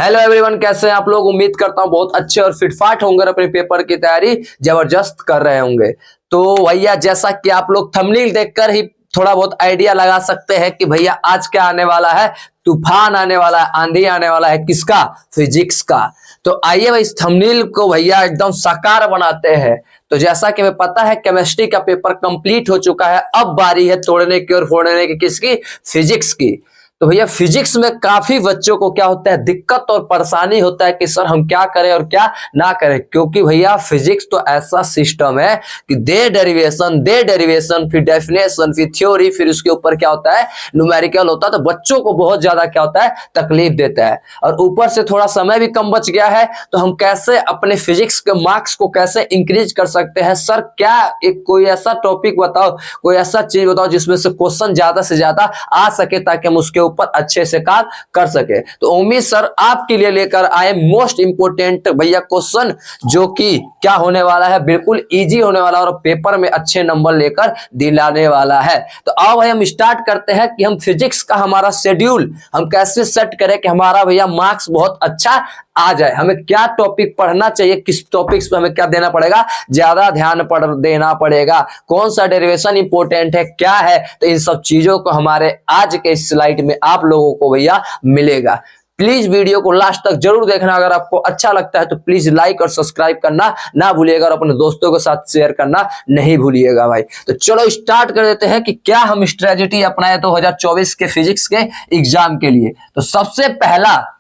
Hello everyone, कैसे हैं आप लोग। उम्मीद करता हूं बहुत अच्छे और फिटफाट होंगे, अपने पेपर की तैयारी जबरदस्त कर रहे होंगे। तो भैया, जैसा कि आप लोग थंबनेल देखकर ही थोड़ा बहुत आइडिया लगा सकते हैं कि भैया आज क्या आने वाला है। तूफान आने वाला है, आंधी आने वाला है। किसका? फिजिक्स का। तो आइए भाई, इस थंबनेल को भैया एकदम साकार बनाते हैं। तो जैसा कि हमें पता है, केमिस्ट्री का पेपर कंप्लीट हो चुका है। अब बारी है तोड़ने की और फोड़ने की। किसकी? फिजिक्स की। तो भैया, फिजिक्स में काफी बच्चों को क्या होता है, दिक्कत और परेशानी होता है कि सर हम क्या करें और क्या ना करें। क्योंकि भैया, फिजिक्स तो ऐसा सिस्टम है कि दे डेरिवेशन फिर डेफिनेशन फिर थ्योरी, फिर उसके ऊपर क्या होता है, न्यूमेरिकल होता है। तो बच्चों को बहुत ज्यादा क्या होता है, तकलीफ देता है। और ऊपर से थोड़ा समय भी कम बच गया है। तो हम कैसे अपने फिजिक्स के मार्क्स को कैसे इंक्रीज कर सकते हैं? सर क्या एक कोई ऐसा टॉपिक बताओ, कोई ऐसा चीज बताओ जिसमें से क्वेश्चन ज्यादा से ज्यादा आ सके, ताकि हम उसके ऊपर अच्छे से काम कर सके। तो उम्मीद सर आपके लिए लेकर आए मोस्ट इंपोर्टेंट भैया क्वेश्चन, जो कि क्या होने वाला है, बिल्कुल इजी होने वाला है और पेपर में अच्छे नंबर लेकर दिलाने वाला है। तो आओ भाई, हम स्टार्ट करते हैं कि हम फिजिक्स का हमारा शेड्यूल हम कैसे सेट करें कि हमारा भैया मार्क्स बहुत अच्छा आ जाए। हमें क्या टॉपिक पढ़ना चाहिए, किस टॉपिक्स पे हमें क्या देना पड़ेगा, ज्यादा ध्यान देना पड़ेगा, कौन सा डेरिवेशन इंपॉर्टेंट है, क्या है। तो इन सब चीजों को हमारे आज के स्लाइड में आप लोगों को भैया मिलेगा। प्लीज वीडियो को लास्ट तक जरूर देखना। अगर आपको अच्छा लगता है तो प्लीज लाइक और सब्सक्राइब करना ना भूलिएगा, और अपने दोस्तों के साथ शेयर करना नहीं भूलिएगा भाई। तो चलो स्टार्ट कर देते हैं कि क्या हम स्ट्रेटेजी अपनाए 2024 के फिजिक्स के एग्जाम के लिए। तो सबसे पहला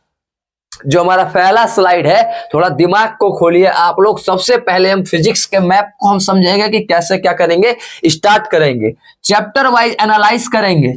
जो हमारा पहला स्लाइड है, थोड़ा दिमाग को खोलिए आप लोग। सबसे पहले हम फिजिक्स के मैप को हम समझेंगे कि कैसे क्या करेंगे, स्टार्ट करेंगे। चैप्टर वाइज एनालाइज करेंगे।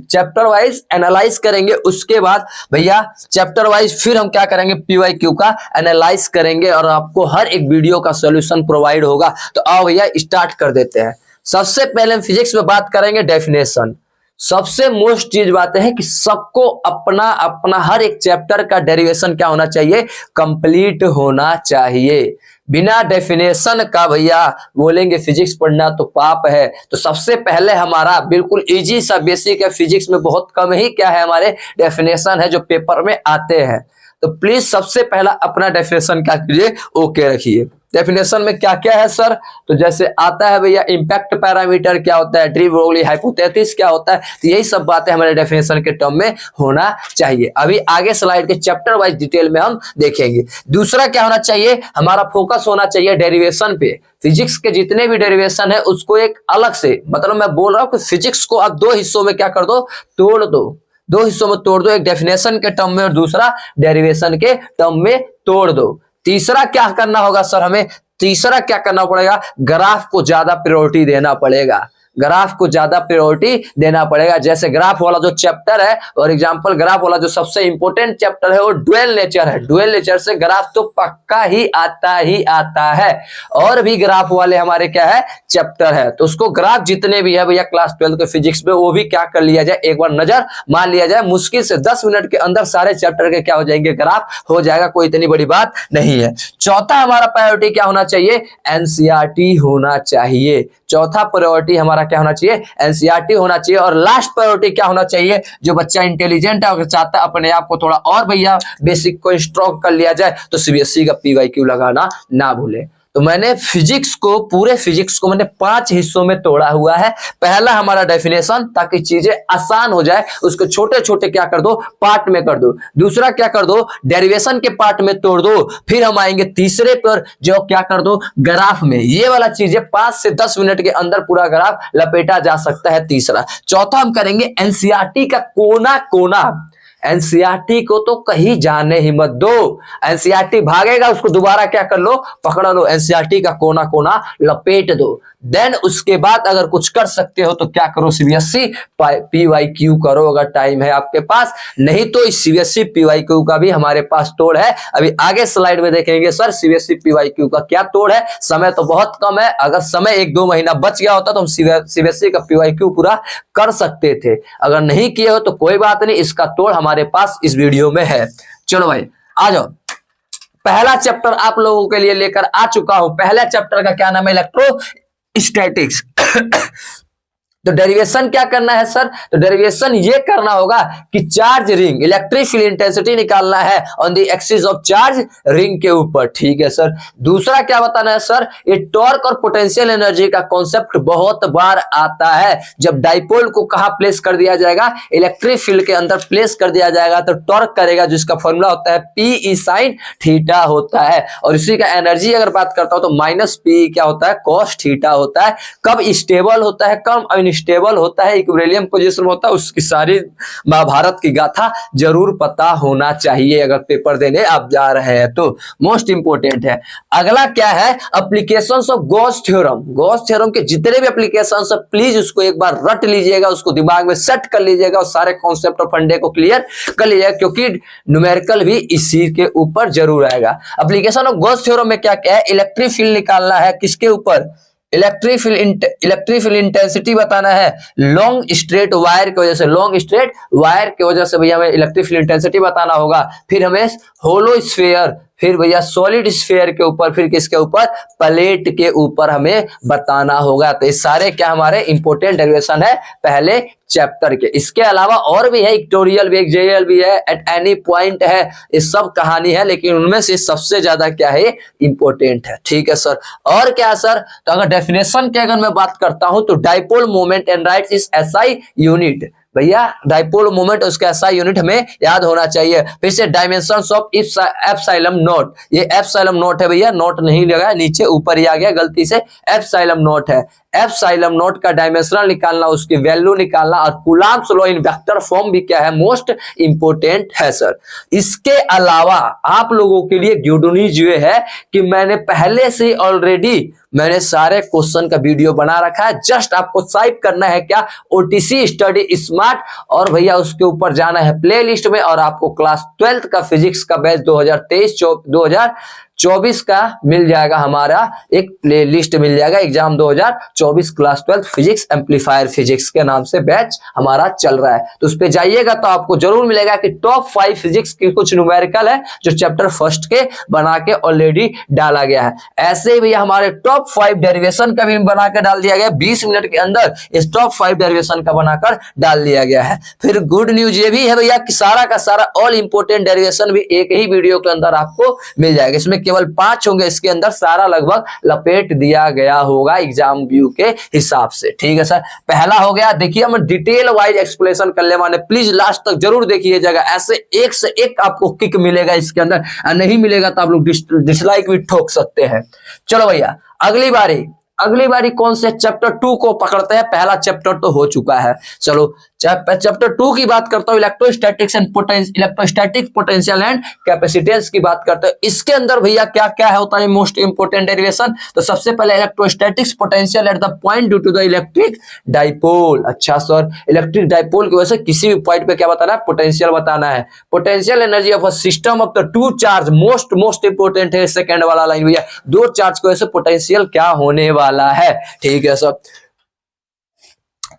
उसके बाद भैया चैप्टर वाइज फिर हम क्या करेंगे, पीवाईक्यू का एनालाइज करेंगे, और आपको हर एक वीडियो का सॉल्यूशन प्रोवाइड होगा। तो आओ भैया स्टार्ट कर देते हैं। सबसे पहले हम फिजिक्स में बात करेंगे डेफिनेशन। सबसे मोस्ट चीज बात है कि सबको अपना अपना हर एक चैप्टर का डेरिवेशन क्या होना चाहिए, कंप्लीट होना चाहिए। बिना डेफिनेशन का भैया बोलेंगे फिजिक्स पढ़ना तो पाप है। तो सबसे पहले हमारा बिल्कुल इजी सा बेसिक है। फिजिक्स में बहुत कम ही क्या है, हमारे डेफिनेशन है जो पेपर में आते हैं। तो प्लीज सबसे पहला अपना डेफिनेशन क्या कीजिए, ओके रखिए। डेफिनेशन में क्या क्या है सर? तो जैसे आता है भैया, इंपैक्ट पैरामीटर क्या होता है, डी ब्रोगली हाइपोथेसिस क्या होता है। तो यही सब बातें हमारे डेफिनेशन के टर्म में होना चाहिए। अभी आगे स्लाइड के चैप्टर वाइज डिटेल में हम देखेंगे। दूसरा क्या होना चाहिए, हमारा फोकस होना चाहिए डेरिवेशन पे। फिजिक्स के जितने भी डेरिवेशन है उसको एक अलग से, मतलब मैं बोल रहा हूँ कि फिजिक्स को आप दो हिस्सों में क्या कर दो, तोड़ दो। दो हिस्सों में तोड़ दो, एक डेफिनेशन के टर्म में और दूसरा डेरिवेशन के टर्म में तोड़ दो। तीसरा क्या करना होगा सर, हमें तीसरा क्या करना पड़ेगा, ग्राफ को ज्यादा प्रायोरिटी देना पड़ेगा। ग्राफ को ज्यादा प्रायोरिटी देना पड़ेगा। जैसे ग्राफ वाला जो चैप्टर है, और एग्जांपल ग्राफ वाला जो सबसे इंपॉर्टेंट चैप्टर है वो ड्यूअल नेचर है। ड्यूअल नेचर से ग्राफ तो पक्का ही आता है। और भी ग्राफ वाले हमारे क्या है, चैप्टर है। तो उसको ग्राफ जितने भी है भैया क्लास 12 के फिजिक्स में, वो भी क्या कर लिया जाए, एक बार नजर मान लिया जाए। मुश्किल से 10 मिनट के अंदर सारे चैप्टर के क्या हो जाएंगे, ग्राफ हो जाएगा। कोई इतनी बड़ी बात नहीं है। चौथा हमारा प्रायोरिटी क्या होना चाहिए, एनसीईआरटी होना चाहिए। चौथा प्रायोरिटी हमारा क्या होना चाहिए, एनसीईआरटी होना चाहिए। और लास्ट प्रायोरिटी क्या होना चाहिए, जो बच्चा इंटेलिजेंट है और चाहता है अपने आप को थोड़ा और भैया बेसिक को स्ट्रॉन्ग कर लिया जाए, तो सीबीएसई का पीवाईक्यू लगाना ना भूले। तो मैंने फिजिक्स को, पूरे फिजिक्स को मैंने 5 हिस्सों में तोड़ा हुआ है। पहला हमारा डेफिनेशन, ताकि चीजें आसान हो जाए, उसको छोटे छोटे क्या कर दो, पार्ट में कर दो। दूसरा क्या कर दो, डेरिवेशन के पार्ट में तोड़ दो। फिर हम आएंगे तीसरे पर, जो क्या कर दो, ग्राफ में। ये वाला चीजें 5 से 10 मिनट के अंदर पूरा ग्राफ लपेटा जा सकता है। तीसरा, चौथा हम करेंगे एनसीईआरटी का कोना कोना। एनसीईआरटी को तो कहीं जाने ही मत दो। एनसीईआरटी भागेगा, उसको दोबारा क्या कर लो, पकड़ लो। एनसीईआरटी का कोना कोना लपेट दो। देन उसके बाद अगर कुछ कर सकते हो तो क्या करो, सीबीएसई पीवाईक्यू करो अगर टाइम है आपके पास। नहीं तो इस सीबीएसई पीवाईक्यू का भी हमारे पास तोड़ है। अभी आगे स्लाइड में देखेंगे सर सीबीएसई पीवाईक्यू का क्या तोड़ है। समय तो बहुत कम है, अगर समय 1-2 महीना बच गया होता तो हम सीबीएसई का पीवाईक्यू पूरा कर सकते थे। अगर नहीं किए हो तो कोई बात नहीं, इसका तोड़ हमारे पास इस वीडियो में है। चलो भाई आ जाओ। पहला चैप्टर आप लोगों के लिए लेकर आ चुका हूं। पहला चैप्टर का क्या नाम है, इलेक्ट्रोस्टैटिक्स। तो डेरिवेशन क्या करना है सर? तो डेरिवेशन ये करना होगा कि charge ring, electric field intensity निकालना है on the axis of charge ring के ऊपर। ठीक है सर। दूसरा क्या बताना है सर? ये टॉर्क और पोटेंशियल एनर्जी का कॉन्सेप्ट बहुत बार आता है। जब डाइपोल को कहां प्लेस कर दिया जाएगा? इलेक्ट्रिक फील्ड के अंदर प्लेस कर दिया जाएगा तो टॉर्क करेगा, जिसका फॉर्मूला होता है पी साइन थीटा होता है। और इसी का एनर्जी अगर बात करता हूं तो माइनस पी क्या होता है? कॉस थीटा होता है। कब स्टेबल होता है, कब अनस्टेबल होता है, इक्विलिब्रियम पोजीशन होता है, उसकी सारी महाभारत की गाथा जरूर पता होना चाहिए अगर पेपर देने आप जा रहे हैं तो। मोस्ट इंपोर्टेंट है। अगला क्या है? Applications of Gauss theorem. Gauss theorem के जितने भी एप्लीकेशंस है प्लीज उसको एक बार रट लीजिएगा, उसको दिमाग में सेट कर लीजिएगा और सारे कॉन्सेप्ट और फंडे को क्लियर कर लीजिएगा, क्योंकि न्यूमेरिकल भी इसी के ऊपर जरूर आएगा। एप्लीकेशन ऑफ गॉस थ्योरम में क्या क्या है? इलेक्ट्रिक फील्ड निकालना है किसके ऊपर? इलेक्ट्रिक फील्ड इंटेंसिटी बताना है लॉन्ग स्ट्रेट वायर की वजह से। लॉन्ग स्ट्रेट वायर की वजह से भैया हमें इलेक्ट्रिक फील्ड इंटेंसिटी बताना होगा। फिर हमें होलो स्फीयर, फिर भैया सॉलिड स्फीयर के ऊपर, फिर किसके ऊपर? प्लेट के ऊपर हमें बताना होगा। तो ये सारे क्या हमारे इंपोर्टेंट डेरिवेशन है पहले चैप्टर के। इसके अलावा और भी है, इक्टोरियल भी, जेएल भी है, एट एनी पॉइंट है, ये सब कहानी है, लेकिन उनमें से सबसे ज्यादा क्या है? इंपोर्टेंट है। ठीक है सर। और क्या सर? तो अगर डेफिनेशन की अगर मैं बात करता हूं तो dipole moment and right is SI unit. भैया डाइपोल मोमेंट उसका एसआई यूनिट हमें याद होना चाहिए। फिर से डायमेंशंस ऑफ एप्सिलॉन नॉट, ये एप्सिलॉन नॉट है भैया, नॉट नहीं लगा नीचे, ऊपर ही आ गया गलती से, एप्सिलॉन नॉट है। एप्सिलॉन नॉट का डायमेंशनल निकालना, उसकी वैल्यू निकालना, और Coulomb's law in vector form भी क्या है? मोस्ट इंपोर्टेंट है सर। इसके अलावा आप लोगों के लिए गुड न्यूज ये है कि मैंने पहले से ऑलरेडी मैंने सारे क्वेश्चन का वीडियो बना रखा है। जस्ट आपको टाइप करना है क्या? ओटीसी स्टडी स्मार्ट, और भैया उसके ऊपर जाना है प्लेलिस्ट में, और आपको क्लास 12th का फिजिक्स का बैच 2023-2024 का मिल जाएगा। हमारा एक प्ले लिस्ट मिल जाएगा, exam 2024 class 12 physics amplifier physics के नाम से बैच हमारा चल रहा है। तो उस पे जाइएगा तो आपको जरूर मिलेगा कि टॉप 5 फिजिक्स के कुछ न्यूमेरिकल है जो चैप्टर फर्स्ट के बना के ऑलरेडी डाला गया है। ऐसे ही भैया हमारे टॉप 5 डेरिवेशन का भी बना के डाल दिया गया, 20 मिनट के अंदर इस टॉप 5 डेरिवेशन का बनाकर डाल दिया गया है। फिर गुड न्यूज ये भी है भैया कि सारा का सारा ऑल इंपोर्टेंट डेरिवेशन भी एक ही वीडियो के अंदर आपको मिल जाएगा। इसमें केवल 5 होंगे, इसके अंदर सारा लगभग लपेट दिया गया होगा एग्जाम व्यू के हिसाब से। ठीक है सर। पहला हो गया, देखिए हम डिटेल वाइज एक्सप्लेनेशन कर ले माने, प्लीज लास्ट तक जरूर देखिएगा, ऐसे एक से एक आपको किक मिलेगा इसके अंदर, नहीं मिलेगा तो आप लोग डिसलाइक भी ठोक सकते हैं। चलो भैया अगली बारी कौन से चैप्टर 2 को पकड़ते हैं? पहला चैप्टर तो हो चुका है। चलो चैप्टर 2 की बात करता हूं, इलेक्ट्रोस्टैटिक पोटेंशियल एंड कैपेसिटेंस की बात करते हैं। इसके अंदर भैया क्या क्या होता है मोस्ट इंपोर्टेंट डेरिवेशन? तो सबसे पहले electrostatics potential at the point due to the electric dipole. अच्छा सर, इलेक्ट्रिक डाइपोल की वजह से किसी भी पॉइंट पे क्या बताना है? पोटेंशियल बताना है। Potential energy of a system of the two charge, most important है सेकंड वाला लाइन भैया, दो चार्ज की वजह से पोटेंशियल क्या होने वाला है। ठीक है सर।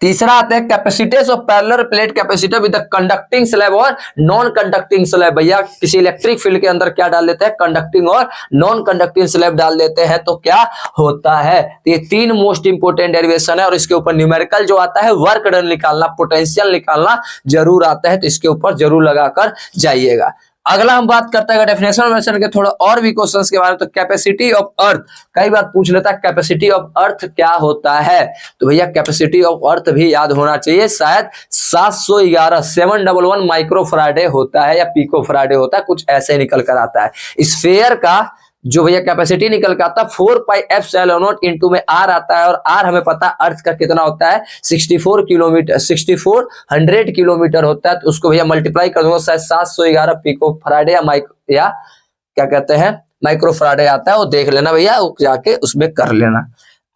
तीसरा आता है capacitance of parallel plate capacitor with conducting slab और नॉन कंडक्टिंग स्लैब। भैया किसी इलेक्ट्रिक फील्ड के अंदर क्या डाल देते हैं? कंडक्टिंग और नॉन कंडक्टिंग स्लैब डाल देते हैं तो क्या होता है? ये 3 मोस्ट इंपोर्टेंट डेरिवेशन है, और इसके ऊपर न्यूमेरिकल जो आता है वर्क डन निकालना, पोटेंशियल निकालना जरूर आता है, तो इसके ऊपर जरूर लगाकर जाइएगा। अगला हम बात करते हैं डेफिनेशन के थोड़ा और भी क्वेश्चंस के बारे में। तो कैपेसिटी ऑफ अर्थ, कई बार पूछ लेता है कैपेसिटी ऑफ अर्थ क्या होता है? तो भैया कैपेसिटी ऑफ अर्थ भी याद होना चाहिए, शायद 711 माइक्रोफराडे होता है या पिकोफराडे होता है, कुछ ऐसे निकल कर आता है। स्फीयर का जो भैया कैपेसिटी निकल के आता है 4πε0 इंटू में आर आता है, और आर हमें पता है अर्थ का कितना होता है? 6400 किलोमीटर होता है। तो उसको भैया मल्टीप्लाई कर दूंगा, शायद 711 पिको फराडे या क्या कहते हैं माइक्रोफराडे आता है, वो देख लेना भैया, वो जाके उसमें कर लेना।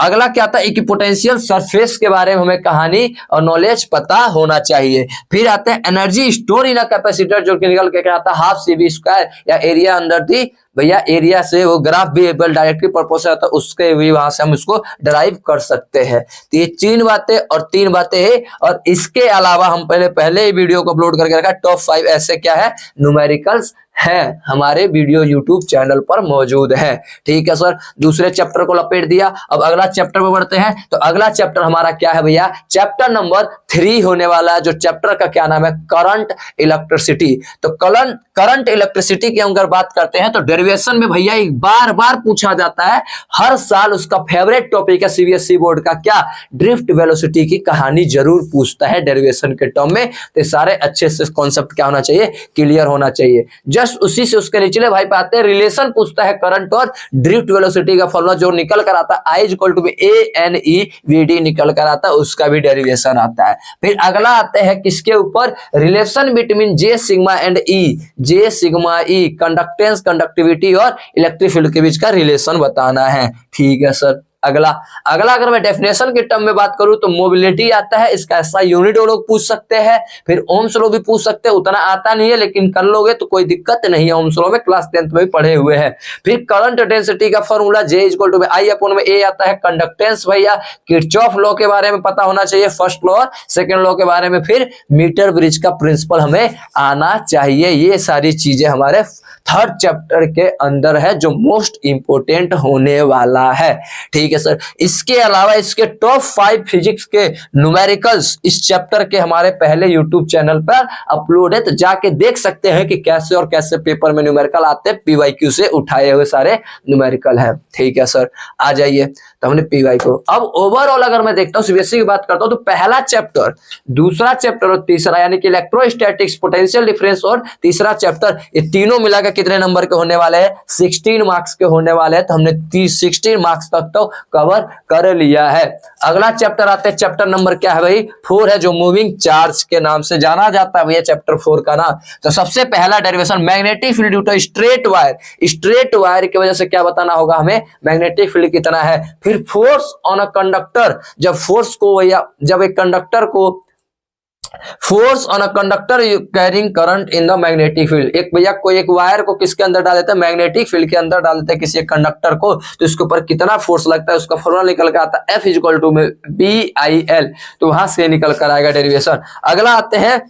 अगला क्या आता है? इक्विपोटेंशियल सरफेस के बारे में हमें कहानी और नॉलेज पता होना चाहिए। फिर आते हैं energy store in a capacitor, जो कि निकल के क्या आता है? हाफ CV स्क्वायर या एरिया अंडर दी, भैया एरिया से वो ग्राफ भी डायरेक्टली पर्पस से आता है, उसके भी वहां से हम उसको डराइव कर सकते हैं। तो ये 3 बातें हैं, और इसके अलावा हम पहले ही वीडियो को अपलोड करके रखा टॉप 5 ऐसे क्या है न्यूमेरिकल्स है हमारे वीडियो यूट्यूब चैनल पर मौजूद है। ठीक है सर, दूसरे चैप्टर को लपेट दिया। अब अगला चैप्टर में बढ़ते हैं। तो अगला चैप्टर हमारा क्या है भैया, चैप्टर नंबर 3 होने वाला है, जो चैप्टर का क्या नाम है, करंट इलेक्ट्रिसिटी। तो करंट इलेक्ट्रिसिटी की अगर बात करते हैं तो डेरिवेशन में भैया एक बार बार पूछा जाता है, हर साल उसका फेवरेट टॉपिक है सीबीएसई बोर्ड का, क्या, ड्रिफ्ट वेलोसिटी की कहानी जरूर पूछता है डेरिवेशन के टर्म में। तो सारे अच्छे से कॉन्सेप्ट क्या होना चाहिए, क्लियर होना चाहिए। जस्ट उसी से उसके निचले भाई पे आते हैं, रिलेशन पूछता है करंट और ड्रिफ्ट वेलोसिटी का फॉर्मूला जो निकल कर आता है I = ANEVD निकल कर आता है, उसका भी डेरिवेशन आता है। फिर अगला आते हैं किसके ऊपर, relation between J sigma and E, J sigma E, conductance, conductivity और इलेक्ट्रिक फील्ड के बीच का रिलेशन बताना है। ठीक है सर, अगला अगर मैं डेफिनेशन के टर्म में बात करूं तो मोबिलिटी आता है, इसका ऐसा यूनिट वो लोग पूछ सकते हैं। फिर ओम्स लॉ भी पूछ सकते हैं, उतना आता नहीं है लेकिन कर लोगे तो कोई दिक्कत नहीं है, ओम्स लॉ में क्लास 10th में भी पढ़े हुए हैं। फिर करंट डेंसिटी का फॉर्मूला J = I/A आता है। कंडक्टेंस भैया किरचॉफ लॉ के बारे में पता होना चाहिए, फर्स्ट लॉ और सेकेंड लॉ के बारे में। फिर मीटर ब्रिज का प्रिंसिपल हमें आना चाहिए। ये सारी चीजें हमारे थर्ड चैप्टर के अंदर है जो मोस्ट इंपोर्टेंट होने वाला है। ठीक है सर, इसके अलावा इसके टॉप 5 फिजिक्स के न्यूमेरिकल्स इस चैप्टर के हमारे पहले यूट्यूब चैनल पर अपलोड है, तो जाके देख सकते हैं कि कैसे और कैसे पेपर में न्यूमेरिकल आते हैं। पीवाईक्यू से उठाए हुए सारे न्यूमेरिकल है। ठीक है सर, आ जाइए। तो हमने पीवाई को, अब ओवरऑल अगर मैं देखता हूं सीबीएसई की बात करता हूं तो पहला चैप्टर, दूसरा चैप्टर और तीसरा यानी कि इलेक्ट्रोस्टैटिक्स, पोटेंशियल डिफरेंस और तीसरा चैप्टर, ये तीनों मिलाकर कितने नंबर के होने वाले हैं, 16 मार्क्स के होने वाले हैं। तो हमने 16 मार्क्स तक तो कवर कर लिया है। अगला चैप्टर आते हैं, चैप्टर नंबर क्या है भाई, 4 है, जो मूविंग चार्ज के नाम से जाना जाता है भैया चैप्टर 4 का नाम। तो सबसे पहला derivation, magnetic field due to straight wire की वजह से क्या बताना होगा हमें, मैग्नेटिक फील्ड कितना है। फिर फोर्स ऑन अ कंडक्टर, जब फोर्स को भैया, जब एक कंडक्टर को, force on a conductor carrying current in the magnetic field, एक भैया कोई एक वायर को किसके अंदर डाल देता है, मैग्नेटिक फील्ड के अंदर डाल देता है किसी एक कंडक्टर को, तो इसके ऊपर कितना फोर्स लगता है उसका फॉर्मूला निकल कर आता है F = BIL। तो वहां से निकल कर आएगा डेरिवेशन। अगला आते हैं,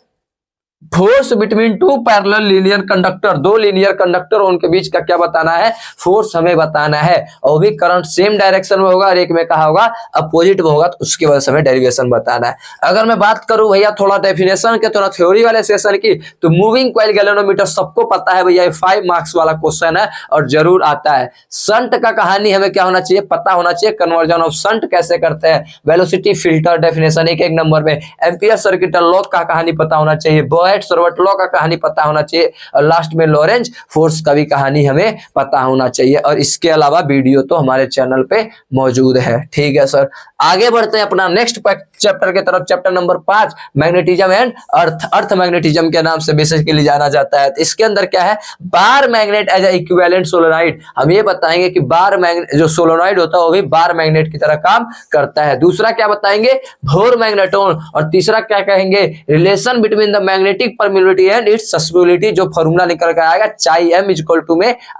force between 2 parallel linear conductor, 2 linear conductor उनके बीच का क्या बताना है, फोर्स हमें बताना है। और भी करंट सेम डायरेक्शन में होगा और एक में कहा होगा अपोजिट में होगा, तो उसकी वजह से हमें डेरिवेशन बताना है। अगर मैं बात करूं भैया थोड़ा डेफिनेशन के, थोड़ा थ्योरी वाले सेशन की, तो मूविंग कॉइल गैल्वेनोमीटर सबको पता है भैया, 5 मार्क्स वाला क्वेश्चन है और जरूर आता है। शंट का कहानी हमें क्या होना चाहिए, पता होना चाहिए, कन्वर्जन ऑफ शंट कैसे करते हैं, वेलोसिटी फिल्टर डेफिनेशन एक नंबर में, एम्पियर सर्किट लॉ का कहानी पता होना चाहिए, बॉयट-सॉवर्ट लॉ का कहानी पता होना चाहिए, और लास्ट में लॉरेंज फोर्स का भी कहानी हमें पता होना चाहिए। और इसके अलावा वीडियो तो हमारे चैनल पे मौजूद है। ठीक है सर, आगे बढ़ते हैं अपना नेक्स्ट चैप्टर के तरफ, chapter number 5, magnetism and earth magnetism के नाम से बेसिकली जाना जाता है। तो इसके अंदर क्या है, bar magnet as equivalent solenoid, हम ये बताएंगे कि बार मैग्नेट जो सोलेनोइड होता है वो भी बार मैग्नेट की तरह काम करता है। दूसरा क्या बताएंगे, भोर मैग्नेटोन, और तीसरा क्या कहेंगे, relation between the magnetic permittivity and its susceptibility, जो फॉर्मूला निकल कर आएगा chi m =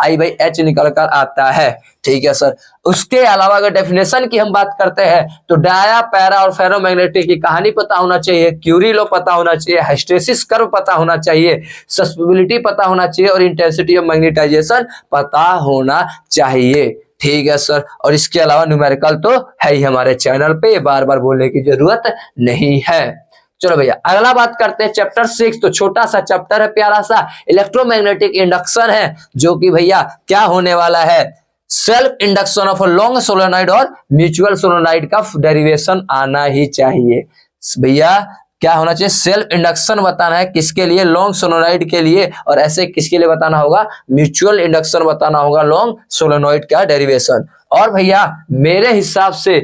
I/H निकल कर आता है। ठीक है सर, उसके अलावा अगर डेफिनेशन की हम बात करते हैं तो डाया, पैरा और फेरोमैग्नेटिक की कहानी पता होना चाहिए, क्यूरी लॉ पता होना चाहिए, हिस्टेरेसिस कर्व पता होना चाहिए, सस्पेसिबिलिटी पता होना चाहिए और इंटेंसिटी ऑफ मैग्नेटाइजेशन पता होना चाहिए। ठीक है सर, और इसके अलावा न्यूमेरिकल तो है ही हमारे चैनल पे, बार बार बोलने की जरूरत नहीं है। चलो भैया अगला बात करते हैं, चैप्टर 6, तो छोटा सा चैप्टर है, प्यारा सा, इलेक्ट्रोमैग्नेटिक इंडक्शन है, जो कि भैया क्या होने वाला है, self induction of a long solenoid और म्यूचुअल सोलेनोइड का डेरिवेशन आना ही चाहिए भैया। क्या होना चाहिए, सेल्फ इंडक्शन बताना है किसके लिए, लॉन्ग सोलेनोइड के लिए, और ऐसे किसके लिए बताना होगा, म्यूचुअल इंडक्शन बताना होगा लॉन्ग सोलेनोइड का डेरिवेशन। और भैया मेरे हिसाब से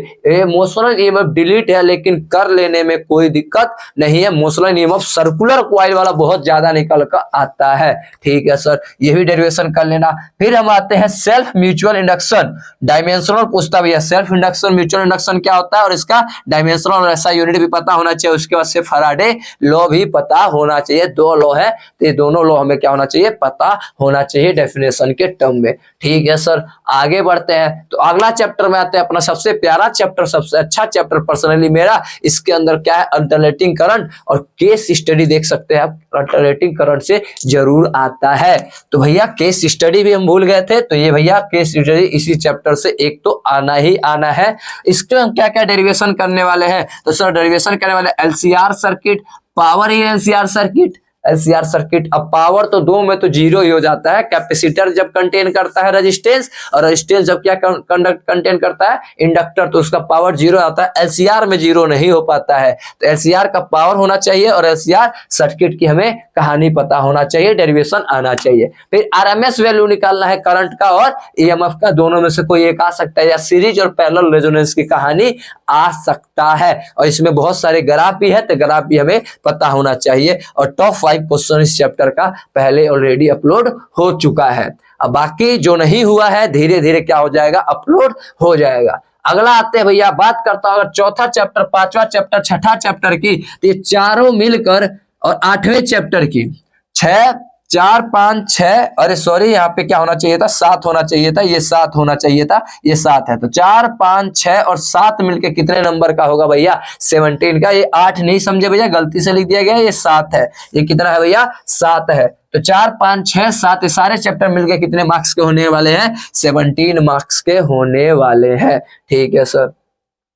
मोशनल ईएमएफ डिलीट है, लेकिन कर लेने में कोई दिक्कत नहीं है। मोशनल ईएमएफ सर्कुलर कॉइल वाला बहुत ज्यादा निकल कर आता है। ठीक है सर, ये भी डेरिवेशन कर लेना। फिर हम आते हैं सेल्फ म्यूचुअल इंडक्शन, डायमेंशनल पूछता भैया, सेल्फ इंडक्शन म्यूचुअल इंडक्शन क्या होता है और इसका डायमेंशनल और ऐसा यूनिट भी पता होना चाहिए। उसके बाद से फैराडे लॉ भी पता होना चाहिए। 2 लॉ है, तो ये दोनों लॉ हमें क्या होना चाहिए, पता होना चाहिए डेफिनेशन के टर्म में। ठीक है सर, आगे बढ़ते हैं। तो अगला चैप्टर में आते हैं अपना सबसे प्यारा चैप्टर, सबसे अच्छा चैप्टर पर्सनली मेरा। इसके अंदर क्या है, अल्टरनेटिंग करंट और केस स्टडी देख सकते हैं आप, अल्टरनेटिंग करंट से जरूर आता है। तो भैया केस स्टडी भी हम भूल गए थे, तो ये भैया केस स्टडी इसी चैप्टर से एक तो आना ही आना है। इसके हम क्या क्या डेरिवेशन करने वाले हैं, तो सर डेरिवेशन करने वाले LCR circuit, power in LCR circuit, LCR circuit. अब पावर तो दो में तो जीरो ही हो जाता है, कैपेसिटर जब कंटेन करता है रेजिस्टेंस, और रेजिस्टेंस जब क्या कंडक्ट कंटेन करता है इंडक्टर, तो उसका पावर जीरो आता है। एलसीआर में जीरो नहीं हो पाता है, तो एलसीआर का पावर होना चाहिए और एलसीआर सर्किट की हमें कहानी पता होना चाहिए, डेरिवेशन आना चाहिए। फिर आरएमएस वैल्यू निकालना है करंट का और ईएमएफ का, दोनों में से कोई एक आ सकता है, या सीरीज और पैरेलल रेजोनेंस की कहानी आ सकता है। और इसमें बहुत सारे ग्राफ भी है, तो ग्राफ भी हमें पता होना चाहिए। और टॉप 5 क्वेश्चन इस चैप्टर का पहले ऑलरेडी अपलोड हो चुका है। अब बाकी जो नहीं हुआ है धीरे धीरे क्या हो जाएगा, अपलोड हो जाएगा। अगला आते हैं भैया, बात करता हूं अगर चौथा चैप्टर, पांचवा चैप्टर, छठा चैप्टर की, तो ये चारों मिलकर, और आठवें चैप्टर की, 6, 4, 5, 6, अरे सॉरी यहाँ पे क्या होना चाहिए था, 7 होना चाहिए था, ये 7 होना चाहिए था, ये 7 है। तो 4, 5, 6 और 7 मिलके कितने नंबर का होगा भैया, 17 का। ये 8 नहीं समझे भैया, गलती से लिख दिया गया, ये 7 है। ये कितना है भैया, 7 है। तो 4, 5, 6, 7 ये सारे चैप्टर मिलके कितने मार्क्स के होने वाले हैं, 17 मार्क्स के होने वाले हैं। ठीक है सर।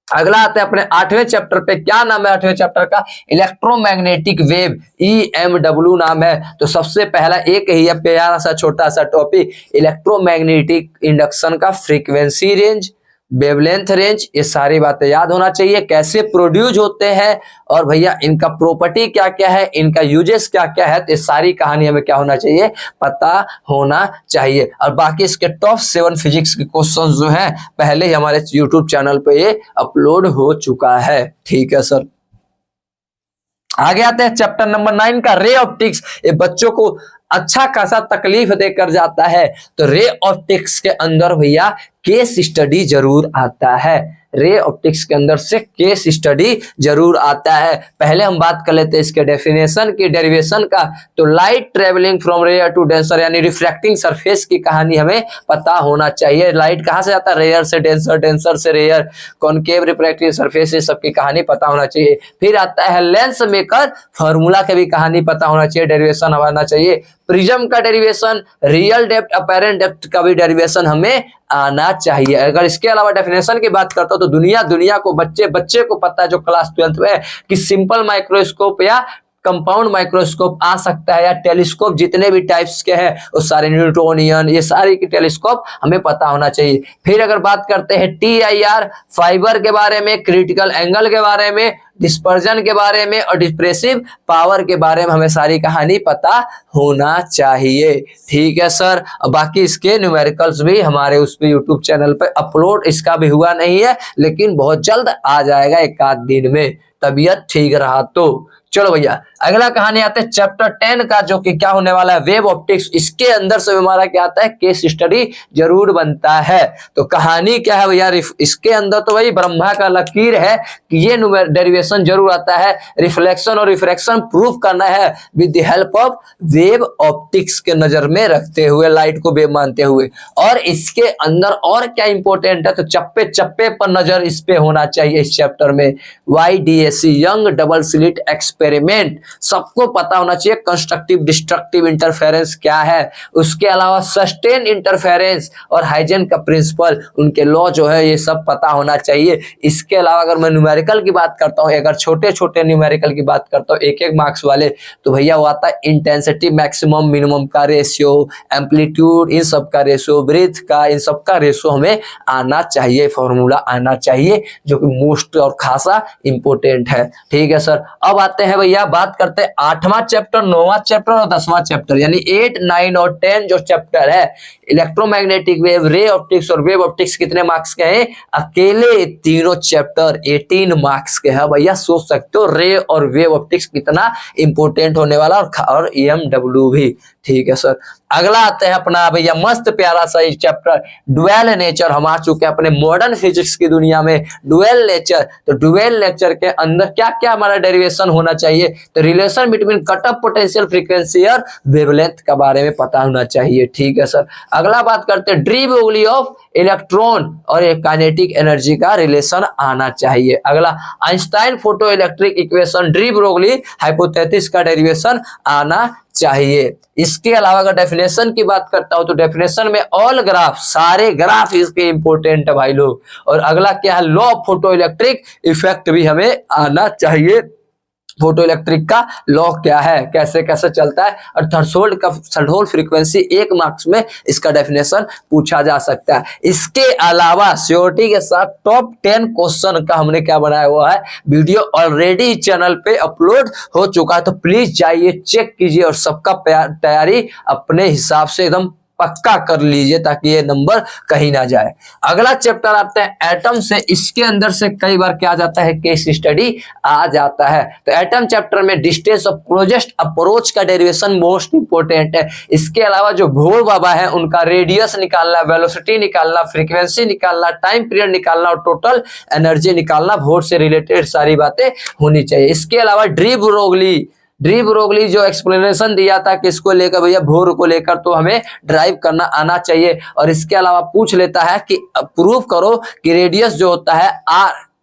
अगला आते हैं अपने 8वें चैप्टर पे। क्या नाम है 8वें चैप्टर का, इलेक्ट्रोमैग्नेटिक वेव, EMW नाम है। तो सबसे पहला एक ही है प्यारा सा छोटा सा टॉपिक, इलेक्ट्रोमैग्नेटिक इंडक्शन का फ्रीक्वेंसी रेंज, वेवलेंथ रेंज, ये सारी बातें याद होना चाहिए। कैसे प्रोड्यूस होते हैं और भैया इनका प्रॉपर्टी क्या क्या है, इनका यूजेस क्या क्या है, तो ये सारी कहानी हमें क्या होना चाहिए, पता होना चाहिए। और बाकी इसके टॉप 7 फिजिक्स के क्वेश्चंस जो हैं पहले ही हमारे यूट्यूब चैनल पे ये अपलोड हो चुका है। ठीक है सर। आगे आते हैं चैप्टर नंबर 9 का, रे ऑप्टिक्स। ये बच्चों को अच्छा खासा तकलीफ देकर जाता है। तो रे ऑप्टिक्स के अंदर भैया केस स्टडी जरूर आता है, रे ऑप्टिक्स के अंदर से केस स्टडी जरूर आता है। पहले हम बात कर लेते हैं इसके डेफिनेशन की, डेरिवेशन का। तो light travelling from rare to denser, यानी रिफ्रैक्टिंग सरफेस की कहानी हमें पता होना चाहिए। लाइट कहां से आता है, रेयर से डेंसर, डेंसर से रेयर, कॉनकेव रिफ्रैक्टिव सरफेस, ये सबकी कहानी पता होना चाहिए। फिर आता है लेंस मेकर फॉर्मूला की भी कहानी पता होना चाहिए, डेरिवेशन आना चाहिए। प्रिज्म का derivation, real depth, apparent depth का भी डेरिवेशन हमें आना चाहिए। अगर इसके अलावा डेफिनेशन की बात करता हूं तो दुनिया को बच्चे को पता है जो क्लास 12th में है कि सिंपल माइक्रोस्कोप या कंपाउंड माइक्रोस्कोप आ सकता है, या टेलीस्कोप जितने भी टाइप्स के हैं वो सारे, न्यूटोनियन, ये सारी की टेलीस्कोप हमें पता होना चाहिए। फिर अगर बात करते हैं TIR, फाइबर के बारे में, क्रिटिकल एंगल के बारे में, डिस्पर्जन के बारे में और डिस्प्रेसिव पावर के बारे में हमें सारी कहानी पता होना चाहिए। ठीक है सर। बाकी इसके न्यूमेरिकल्स भी हमारे उस पे यूट्यूब चैनल पे अपलोड, इसका भी हुआ नहीं है लेकिन बहुत जल्द आ जाएगा, एक आध दिन में, तबीयत ठीक रहा तो। चलो भैया अगला कहानी आते हैं चैप्टर 10 का, जो कि क्या होने वाला है, वेव ऑप्टिक्स। इसके अंदर से हमारा क्या आता है, केस स्टडी जरूर बनता है। तो कहानी क्या है भैया, इसके अंदर तो भाई ब्रह्मा का लकीर है कि ये डेरिवेशन जरूर आता है। रिफ्लेक्शन और रिफ्रैक्शन प्रूफ करना है with the help of wave optics के नजर में रखते हुए, लाइट को वेव मानते हुए। और इसके अंदर और क्या इंपॉर्टेंट है, तो चप्पे चप्पे पर नजर इस पे होना चाहिए इस चैप्टर में। YDAC, young double slit experiment, सबको पता होना चाहिए। कंस्ट्रक्टिव डिस्ट्रक्टिव इंटरफेरेंस क्या है, उसके अलावा सस्टेन इंटरफेरेंस और हाइजेन का प्रिंसिपल, उनके लॉ जो है ये सब पता होना चाहिए। इसके अलावा अगर मैं न्यूमेरिकल की बात करता हूँ, अगर छोटे छोटे न्यूमेरिकल की बात करता हूँ 1-1 मार्क्स वाले, तो भैया वो आता है इंटेंसिटी मैक्सिमम मिनिमम का रेशियो, एम्पलीट्यूड, इन सब का रेशियो, ब्रेथ का, इन सब का रेशियो हमें आना चाहिए, फॉर्मूला आना चाहिए, जो कि मोस्ट और खासा इंपोर्टेंट है। ठीक है सर। अब आते हैं भैया, बात करते हैं 8वां चैप्टर, 9वां चैप्टर और 10वां चैप्टर, यानी 8, 9 और 10 जो चैप्टर है, इलेक्ट्रोमैग्नेटिक वेव, रे ऑप्टिक्स और वेव ऑप्टिक्स, कितने मार्क्स के हैं, अकेले तीनों चैप्टर 18 मार्क्स के हैं भैया। सोच सकते हो रे और वेव ऑप्टिक्स कितना इंपोर्टेंट होने वाला, और EMW भी। ठीक है सर। अगला आते हैं अपना भैया मस्त प्यारा सा चैप्टर डुअल नेचर। हम आ चुके हैं अपने मॉडर्न फिजिक्स की दुनिया में। डुअल नेचर, तो डुअल नेचर के अंदर क्या क्या हमारा डेरिवेशन होना चाहिए, तो relation between cut off potential frequency और वेवलेंथ के बारे में पता होना चाहिए। ठीक है सर। अगला बात करते हैं डी ब्रोगली ऑफ इलेक्ट्रॉन और एक काइनेटिक एनर्जी का रिलेशन आना चाहिए। अगला Einstein photo electric equation de Broglie hypothesis का डेरिवेशन आना चाहिए। इसके अलावा अगर डेफिनेशन की बात करता हूं तो डेफिनेशन में ऑल ग्राफ, सारे ग्राफ इसके इंपॉर्टेंट है भाई लोग। और अगला क्या है, law of photo electric effect भी हमें आना चाहिए। फोटो इलेक्ट्रिक का लॉ क्या है, कैसे कैसे चलता है, और थ्रेशोल्ड फ्रीक्वेंसी 1 मार्क्स में इसका डेफिनेशन पूछा जा सकता है। इसके अलावा सियोरिटी के साथ टॉप 10 क्वेश्चन का हमने क्या बनाया हुआ है, वीडियो ऑलरेडी चैनल पे अपलोड हो चुका है, तो प्लीज जाइए चेक कीजिए और सबका तैयारी अपने हिसाब से एकदम पक्का कर लीजिए ताकि ये नंबर कहीं ना जाए। अगला चैप्टर आता है एटम से। इसके अंदर से कई बार क्या जाता है, केस स्टडी आ जाता है। तो एटम चैप्टर में डिस्टेंस ऑफ क्लोजेस्ट अप्रोच का डेरिवेशन मोस्ट इंपोर्टेंट है। इसके अलावा जो भोर बाबा है उनका रेडियस निकालना, वेलोसिटी निकालना, फ्रीक्वेंसी निकालना, टाइम पीरियड निकालना और टोटल एनर्जी निकालना, भोर से रिलेटेड सारी बातें होनी चाहिए। इसके अलावा डी ब्रोगली जो एक्सप्लेनेशन दिया था किसको लेकर भैया, भोर को लेकर, तो हमें ड्राइव करना आना चाहिए। और इसके अलावा पूछ लेता है कि प्रूव करो कि रेडियस जो होता है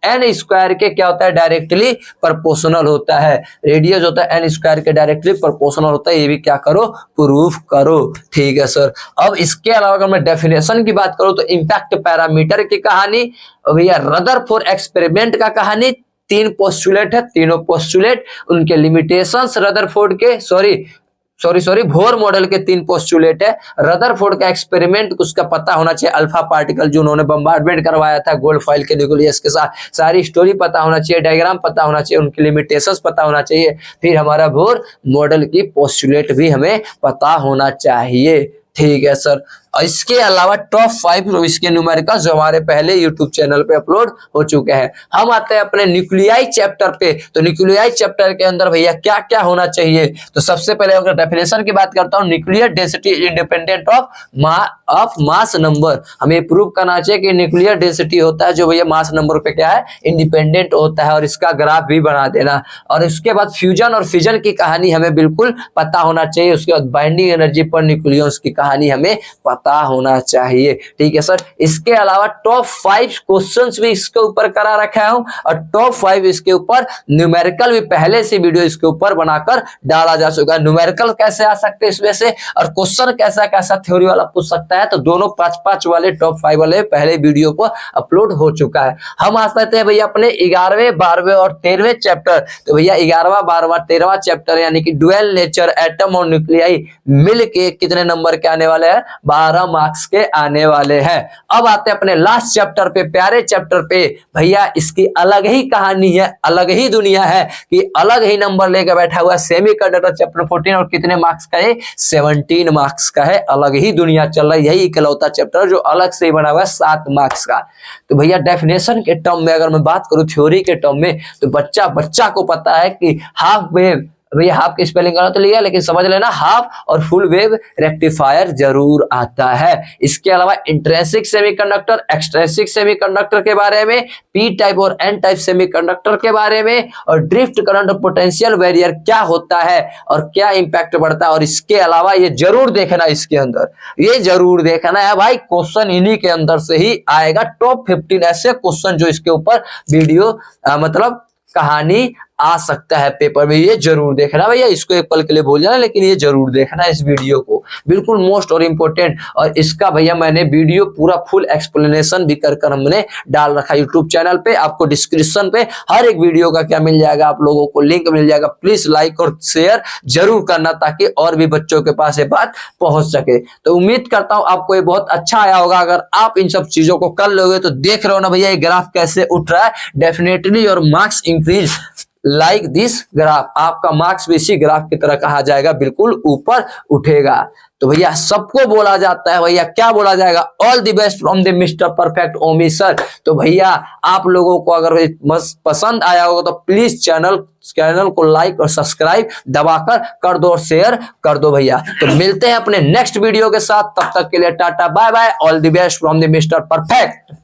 एन स्क्वायर के क्या होता है, डायरेक्टली प्रोपोर्शनल होता है। रेडियस होता है एन स्क्वायर के डायरेक्टली प्रोपोर्शनल होता है, ये भी क्या करो, प्रूफ करो। ठीक है सर। अब इसके अलावा अगर मैं डेफिनेशन की बात करूं तो इम्पैक्ट पैरामीटर की कहानी, भैया रदरफोर्ड एक्सपेरिमेंट का कहानी, 3 पोस्टुलेट है, तीनों पोस्टुलेट उनके लिमिटेशंस, रदरफोर्ड के सॉरी भोर मॉडल के 3 पोस्टुलेट है। रदरफोर्ड का एक्सपेरिमेंट उसका पता होना चाहिए, अल्फा पार्टिकल जो उन्होंने बम्बार्डमेंट करवाया था गोल्ड फॉइल के न्यूक्लियस के साथ, सारी स्टोरी पता होना चाहिए, डायग्राम पता होना चाहिए, उनकी लिमिटेशंस पता होना चाहिए। फिर हमारा भोर मॉडल की पोस्टुलेट भी हमें पता होना चाहिए। ठीक है सर। और इसके अलावा टॉप 5 इसके न्यूमेरिकल जो हमारे पहले यूट्यूब चैनल पे अपलोड हो चुके हैं। हम आते हैं अपने न्यूक्लियाई चैप्टर पे। तो न्यूक्लियाई चैप्टर के अंदर भैया क्या क्या होना चाहिए, तो सबसे पहले अगर डेफिनेशन की बात करता हूँ, nuclear density independent of mass number. हमें प्रूव करना चाहिए कि न्यूक्लियर डेंसिटी होता है जो भैया मास नंबर पे क्या है, इंडिपेंडेंट होता है, और इसका ग्राफ भी बना देना। और इसके बाद फ्यूजन और फिजन की कहानी हमें बिल्कुल पता होना चाहिए। उसके बाद बाइंडिंग एनर्जी पर न्यूक्लियंस की कहानी हमें पता होना चाहिए। ठीक है सर। इसके अलावा टॉप 5 क्वेश्चंस भी इसके ऊपर करा रखा हूं, और टॉप 5 इसके ऊपर न्यूमेरिकल भी पहले से वीडियो इसके ऊपर बनाकर डाला जा चुका है। न्यूमेरिकल कैसे आ सकते हैं इसमें से, और क्वेश्चन कैसा कैसा थ्योरी वाला पूछ सकता है, तो दोनों 5-5 वाले टॉप 5 वाले पहले वीडियो को अपलोड हो चुका है। हम आ सकते हैं भैया अपने 11वें 12वें और 13वें चैप्टर। तो भैया 11वां 12वां 13वां चैप्टर यानी कि डुअल नेचर, एटम और न्यूक्लियाई मिल के कितने नंबर के आने वाले हैं, 12 मार्क्स के आने वाले हैं। अब आते हैं अपने लास्ट चैप्टर पे, प्यारे चैप्टर पे। भैया इसकी अलग ही कहानी है, अलग ही दुनिया है कि अलग ही नंबर लेकर बैठा हुआ है। सेमीकंडक्टर चैप्टर 14 और कितने मार्क्स का है, 17 मार्क्स का है। अलग ही दुनिया चल रही है, यही इकलौता चैप्टर जो अलग से ही बना हुआ है 7 मार्क्स का। तो भैया डेफिनेशन के टर्म में अगर मैं बात करूं, थ्योरी के टर्म में, तो बच्चा को पता है कि हाफ वेव, भैया हाफ की स्पेलिंग गलत लिया लेकिन समझ लेना, हाफ और फुल वेव रेक्टिफायर जरूर आता है। इसके अलावा इंट्रिंसिक सेमीकंडक्टर, एक्सट्रिंसिक सेमीकंडक्टर के बारे में, पी टाइप और एन टाइप सेमीकंडक्टर के बारे में, और ड्रिफ्ट करंट और पोटेंशियल बैरियर क्या होता है और क्या इंपैक्ट बढ़ता है। और इसके अलावा ये जरूर देखना, इसके अंदर ये जरूर देखना है भाई, क्वेश्चन इन्हीं के अंदर से ही आएगा। टॉप 15 ऐसे क्वेश्चन जो इसके ऊपर वीडियो मतलब कहानी आ सकता है पेपर में, ये जरूर देखना भैया। इसको एक पल के लिए भूल जाना, लेकिन ये जरूर देखना इस वीडियो को, बिल्कुल मोस्ट और इम्पोर्टेंट। और इसका भैया मैंने वीडियो पूरा फुल एक्सप्लेनेशन भी कर हमने डाल रखा है यूट्यूब चैनल पे। आपको डिस्क्रिप्शन पे हर एक वीडियो का क्या मिल जाएगा, आप लोगों को लिंक मिल जाएगा। प्लीज लाइक और शेयर जरूर करना ताकि और भी बच्चों के पास ये बात पहुंच सके। तो उम्मीद करता हूं आपको ये बहुत अच्छा आया होगा। अगर आप इन सब चीजों को कर लोगे तो देख रहे हो ना भैया ये ग्राफ कैसे उठ रहा है, डेफिनेटली और marks increase like this graph. आपका मार्क्स भी इसी ग्राफ की तरह कहा जाएगा, बिल्कुल ऊपर उठेगा। तो भैया सबको बोला जाता है भैया, क्या बोला जाएगा, all the best from the mister perfect Omi sir. तो भैया आप लोगों को अगर पसंद आया होगा तो प्लीज चैनल को लाइक और सब्सक्राइब दबाकर कर दो और शेयर कर दो भैया। तो मिलते हैं अपने नेक्स्ट वीडियो के साथ, तब तक के लिए tata bye bye, all the best from the mister perfect.